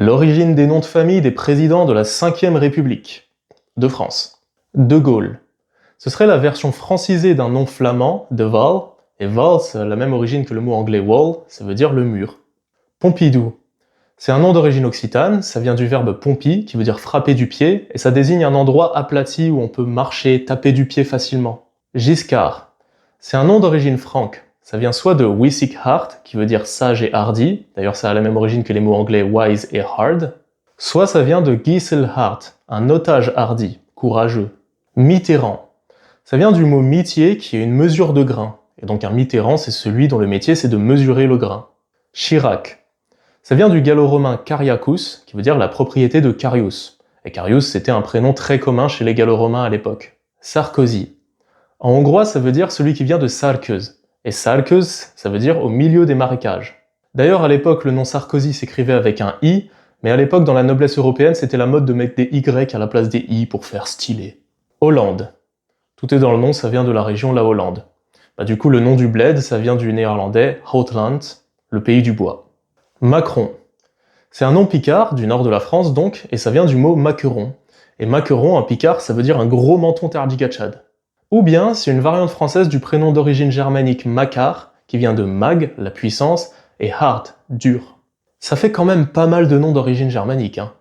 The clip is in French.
L'origine des noms de famille des présidents de la Ve République de France. De Gaulle. Ce serait la version francisée d'un nom flamand, de Waal, et Waal, ça a la même origine que le mot anglais wall, ça veut dire le mur. Pompidou. C'est un nom d'origine occitane, ça vient du verbe pompi, qui veut dire frapper du pied, et ça désigne un endroit aplati où on peut marcher, taper du pied facilement. Giscard. C'est un nom d'origine franque. Ça vient soit de Wissig Hart, qui veut dire sage et hardi, d'ailleurs ça a la même origine que les mots anglais wise et hard, soit ça vient de Giselhart, un otage hardi, courageux. Mitterrand. Ça vient du mot mitier, qui est une mesure de grain, et donc un mitterrand c'est celui dont le métier c'est de mesurer le grain. Chirac. Ça vient du gallo-romain Cariacus, qui veut dire la propriété de Carius. Et Carius, c'était un prénom très commun chez les gallo-romains à l'époque. Sarkozy. En hongrois, ça veut dire celui qui vient de Sarköz. Et Sarköz, ça veut dire au milieu des marécages. D'ailleurs, à l'époque, le nom Sarkozy s'écrivait avec un I, mais à l'époque, dans la noblesse européenne, c'était la mode de mettre des Y à la place des I pour faire stylé. Hollande. Tout est dans le nom, ça vient de la région la Hollande. Du coup, le nom du bled, ça vient du néerlandais Houtland, le pays du bois. Macron. C'est un nom picard, du nord de la France donc, et ça vient du mot maqueron. Et maqueron, en picard, ça veut dire un gros menton tardigachad. Ou bien, c'est une variante française du prénom d'origine germanique Makar, qui vient de mag, la puissance, et hard, dur. Ça fait quand même pas mal de noms d'origine germanique, hein.